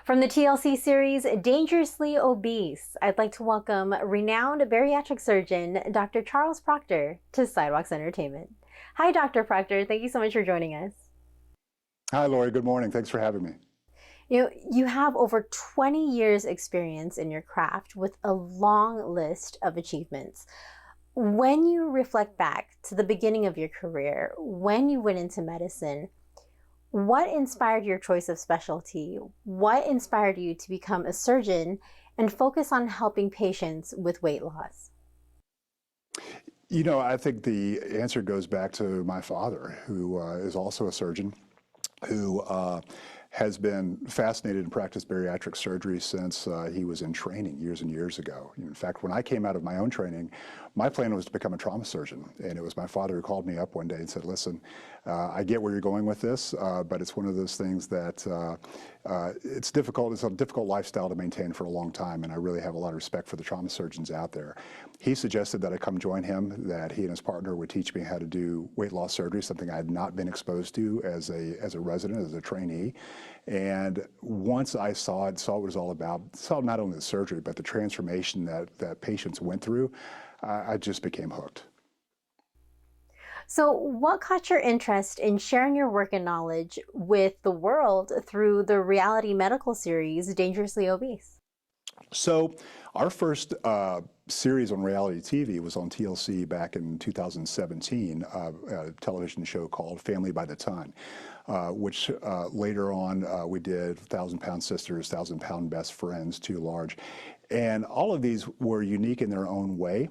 From the TLC series, Dangerously Obese, I'd like to welcome renowned bariatric surgeon, Dr. Charles Procter, to Sidewalks Entertainment. Hi, Dr. Procter. Thank you so much for joining us. Hi, Lori. Good morning. Thanks for having me. You have over 20 years experience in your craft with a long list of achievements. When you reflect back to the beginning of your career, when you went into medicine, what inspired your choice of specialty? What inspired you to become a surgeon and focus on helping patients with weight loss? I think the answer goes back to my father, who is also a surgeon, who has been fascinated and practiced bariatric surgery since he was in training years and years ago. In fact, when I came out of my own training, my plan was to become a trauma surgeon. And it was my father who called me up one day and said, listen, I get where you're going with this, but it's one of those things that it's difficult. It's a difficult lifestyle to maintain for a long time. And I really have a lot of respect for the trauma surgeons out there. He suggested that I come join him, that he and his partner would teach me how to do weight loss surgery, something I had not been exposed to as a resident, as a trainee. And once I saw what it was all about, saw not only the surgery, but the transformation that patients went through, I just became hooked. So, what caught your interest in sharing your work and knowledge with the world through the reality medical series, Dangerously Obese? So our first series on reality TV was on TLC back in 2017, a television show called Family by the Ton, which later on we did 1,000-Pound Sisters, 1,000-Pound Best Friends, Too Large. And all of these were unique in their own way.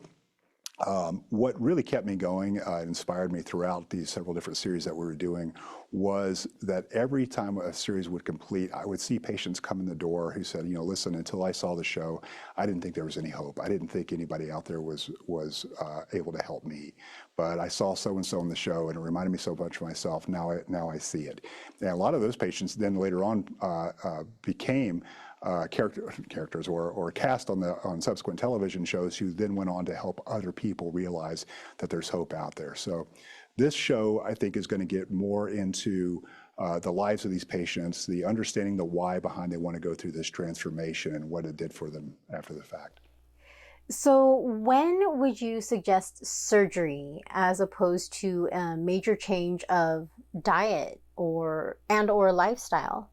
What really kept me going, inspired me throughout these several different series that we were doing, was that every time a series would complete, I would see patients come in the door who said, listen, until I saw the show, I didn't think there was any hope. I didn't think anybody out there was able to help me. But I saw so-and-so in the show, and it reminded me so much of myself. Now I see it. And a lot of those patients then later on became characters or cast on subsequent television shows who then went on to help other people realize that there's hope out there. So this show, I think, is going to get more into the lives of these patients, the understanding the why behind they want to go through this transformation and what it did for them after the fact. So, when would you suggest surgery as opposed to a major change of diet or lifestyle?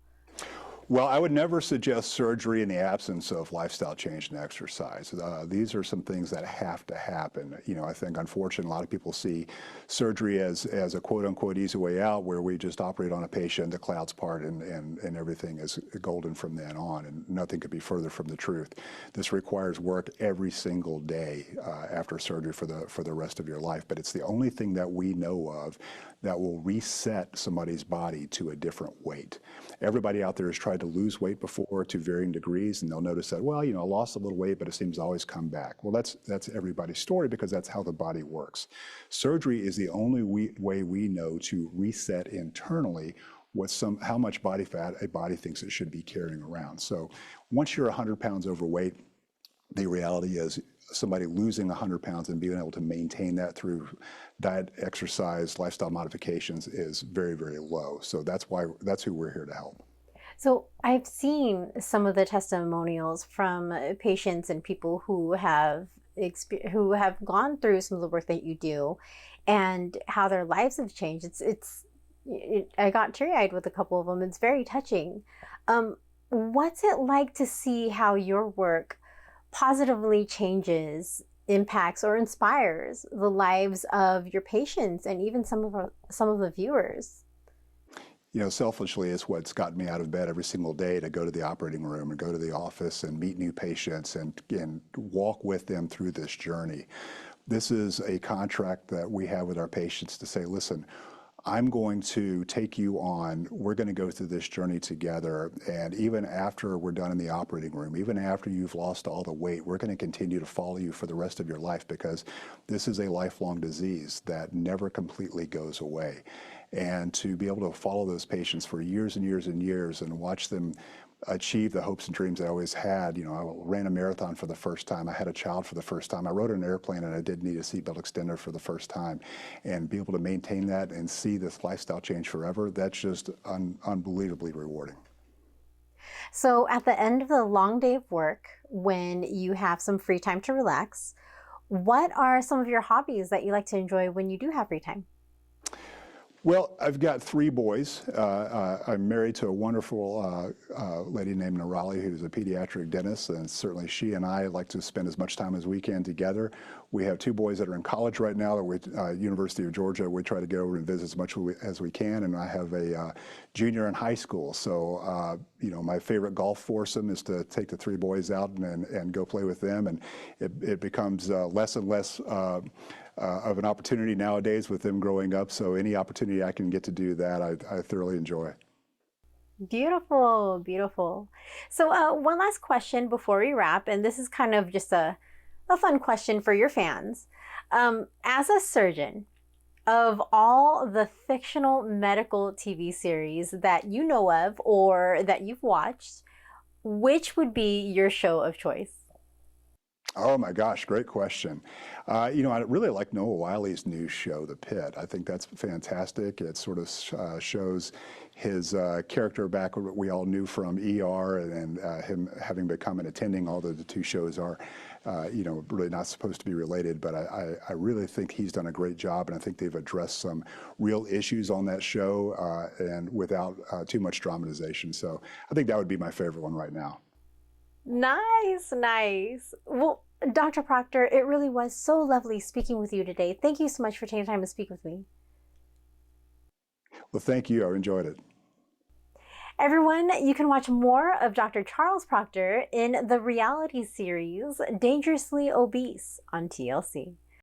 Well, I would never suggest surgery in the absence of lifestyle change and exercise. These are some things that have to happen. I think, unfortunately, a lot of people see surgery as a quote-unquote easy way out, where we just operate on a patient, the clouds part, and everything is golden from then on, and nothing could be further from the truth. This requires work every single day after surgery for the rest of your life, but it's the only thing that we know of that will reset somebody's body to a different weight. Everybody out there has tried to lose weight before to varying degrees, and they'll notice that, well, I lost a little weight, but it seems to always come back. Well, that's everybody's story, because that's how the body works. Surgery is the only way we know to reset internally how much body fat a body thinks it should be carrying around. So once you're 100 pounds overweight, the reality is somebody losing 100 pounds and being able to maintain that through diet, exercise, lifestyle modifications is very, very low. So that's who we're here to help. So I've seen some of the testimonials from patients and people who have gone through some of the work that you do, and how their lives have changed. I got teary-eyed with a couple of them. It's very touching. What's it like to see how your work positively changes, impacts, or inspires the lives of your patients and even some of the viewers? Selfishly, it's what's gotten me out of bed every single day to go to the operating room and go to the office and meet new patients and walk with them through this journey. This is a contract that we have with our patients to say, listen, I'm going to take you on, we're going to go through this journey together, and even after we're done in the operating room, even after you've lost all the weight, we're going to continue to follow you for the rest of your life, because this is a lifelong disease that never completely goes away. And to be able to follow those patients for years and years and years and watch them achieve the hopes and dreams I always had. I ran a marathon for the first time. I had a child for the first time. I rode an airplane, and I did need a seatbelt extender for the first time. And be able to maintain that and see this lifestyle change forever, that's just unbelievably rewarding. So, at the end of the long day of work, when you have some free time to relax, what are some of your hobbies that you like to enjoy when you do have free time? Well, I've got three boys. I'm married to a wonderful lady named Nirali, who's a pediatric dentist, and certainly she and I like to spend as much time as we can together. We have two boys that are in college right now at University of Georgia. We try to go over and visit as much as we can, and I have a junior in high school. So, my favorite golf foursome is to take the three boys out and go play with them, and it becomes less and less of an opportunity nowadays with them growing up. So any opportunity I can get to do that, I thoroughly enjoy. Beautiful, beautiful. So, one last question before we wrap, and this is kind of just a fun question for your fans. As a surgeon, of all the fictional medical TV series that you know of or that you've watched, which would be your show of choice? Oh my gosh, great question. I really like Noah Wiley's new show, The Pit. I think that's fantastic. It sort of shows his character back, what we all knew from ER, and him having become an attending, although the two shows are, really not supposed to be related. But I really think he's done a great job, and I think they've addressed some real issues on that show and without too much dramatization. So I think that would be my favorite one right now. Nice, nice. Well, Dr. Proctor, it really was so lovely speaking with you today. Thank you so much for taking time to speak with me. Well, thank you. I enjoyed it. Everyone, you can watch more of Dr. Charles Proctor in the reality series Dangerously Obese on TLC.